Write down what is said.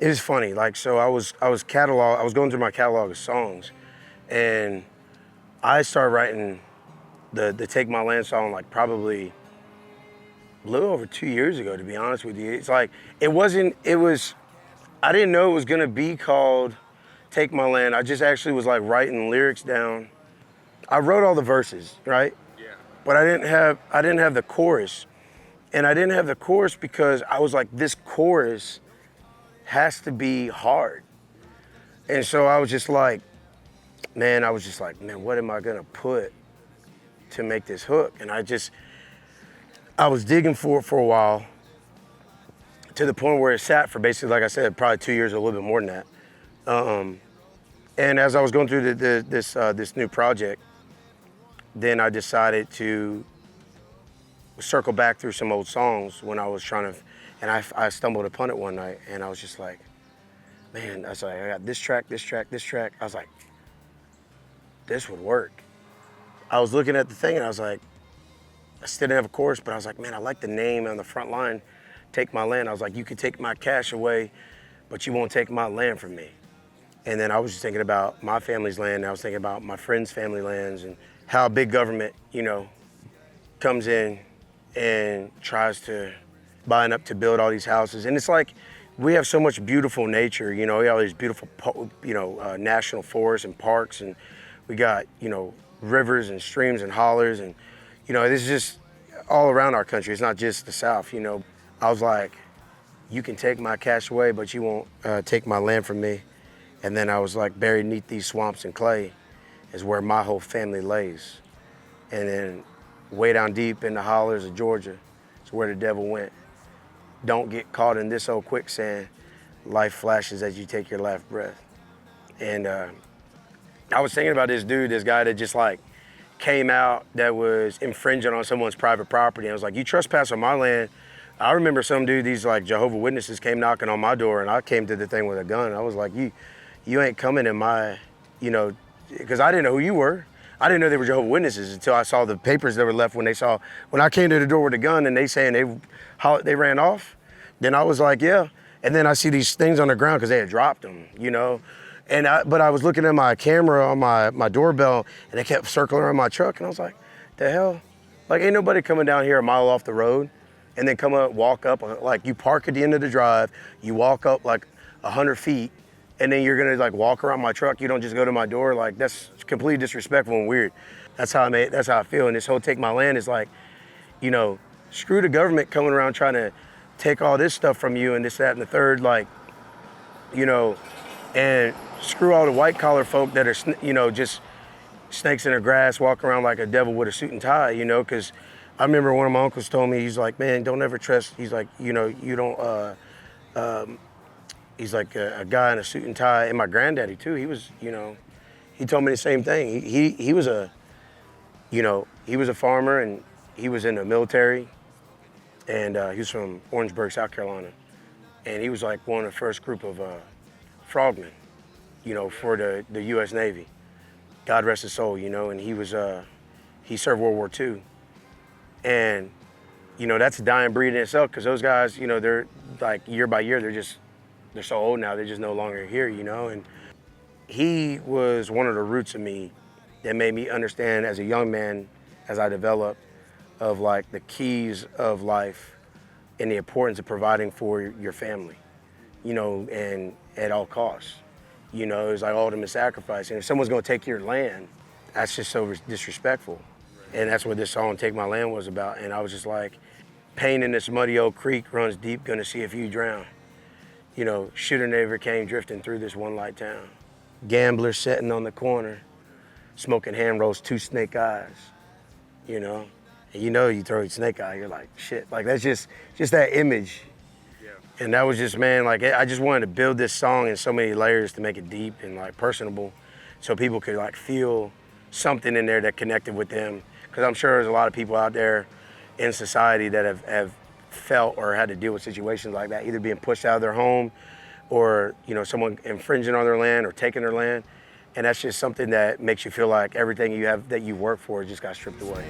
It was funny. Like, so I was going through my catalog of songs, and I started writing the Take My Land song like probably a little over 2 years ago, to be honest with you. It's like, it was, I didn't know it was gonna be called Take My Land. I just actually was like writing lyrics down. I wrote all the verses, right? Yeah. But I didn't have the chorus. And I didn't have the chorus because I was like, this chorus has to be hard. And so I was just like, man, what am I gonna put to make this hook? And I was digging for it for a while, to the point where it sat for basically, like I said, probably 2 years or a little bit more than that. And as I was going through this new project, then I decided to circle back through some old songs when I was trying to, and I stumbled upon it one night, and I was just like, man, I got this track. I was like, this would work. I was looking at the thing, and I was like, I still didn't have a chorus, but I was like, man, I like the name on the front line, Take My Land. I was like, you could take my cash away, but you won't take my land from me. And then I was just thinking about my family's land, and I was thinking about my friends' family lands, and how big government, comes in and tries to buying up to build all these houses. And it's like, we have so much beautiful nature, we have all these beautiful, national forests and parks, and we got, rivers and streams and hollers, and, this is just all around our country. It's not just the South, I was like, you can take my cash away, but you won't take my land from me. And then I was like, buried beneath these swamps and clay is where my whole family lays. And then way down deep in the hollers of Georgia is where the devil went. Don't get caught in this old quicksand. Life flashes as you take your last breath. And I was thinking about this guy that just like came out that was infringing on someone's private property. I was like, you trespass on my land. I remember some dude, these like Jehovah's Witnesses came knocking on my door, and I came to the thing with a gun. I was like, you ain't coming in my, because I didn't know who you were. I didn't know they were Jehovah's Witnesses until I saw the papers that were left when I came to the door with a gun and they saying they ran off. Then I was like, yeah. And then I see these things on the ground because they had dropped them, but I was looking at my camera on my doorbell, and they kept circling around my truck, and I was like, the hell? Like, ain't nobody coming down here a mile off the road and then walk up, like you park at the end of the drive, you walk up like 100 feet, and then you're gonna like walk around my truck. You don't just go to my door. Like, that's completely disrespectful and weird. That's how I feel. And this whole Take My Land is like, screw the government coming around trying to take all this stuff from you and this, that, and the third, like, and screw all the white collar folk that are, just snakes in the grass, walking around like a devil with a suit and tie, because I remember one of my uncles told me, he's like, man, don't ever trust, he's like, you don't, he's like a guy in a suit and tie, and my granddaddy too, he was, he told me the same thing. He was a farmer, and he was in the military, and he was from Orangeburg, South Carolina. And he was like one of the first group of frogmen, for the US Navy. God rest his soul, and he served World War II. And, that's a dying breed in itself, because those guys, they're like year by year, they're so old now, they're just no longer here, and he was one of the roots of me that made me understand as a young man, as I developed, of like the keys of life and the importance of providing for your family, and at all costs. It's like ultimate sacrifice. And if someone's gonna take your land, that's just so disrespectful. And that's what this song, Take My Land, was about. And I was just like, pain in this muddy old creek runs deep, gonna see if you drown. Shoulda never came drifting through this one light town. Gambler sitting on the corner, smoking hand rolls, two snake eyes, And you throw a snake eye, you're like, shit. Like, that's just that image. Yeah. And that was just, man, like, I just wanted to build this song in so many layers to make it deep and like personable, so people could like feel something in there that connected with them. Because I'm sure there's a lot of people out there in society that have felt or had to deal with situations like that, either being pushed out of their home, or someone infringing on their land or taking their land. And that's just something that makes you feel like everything you have that you work for just got stripped away.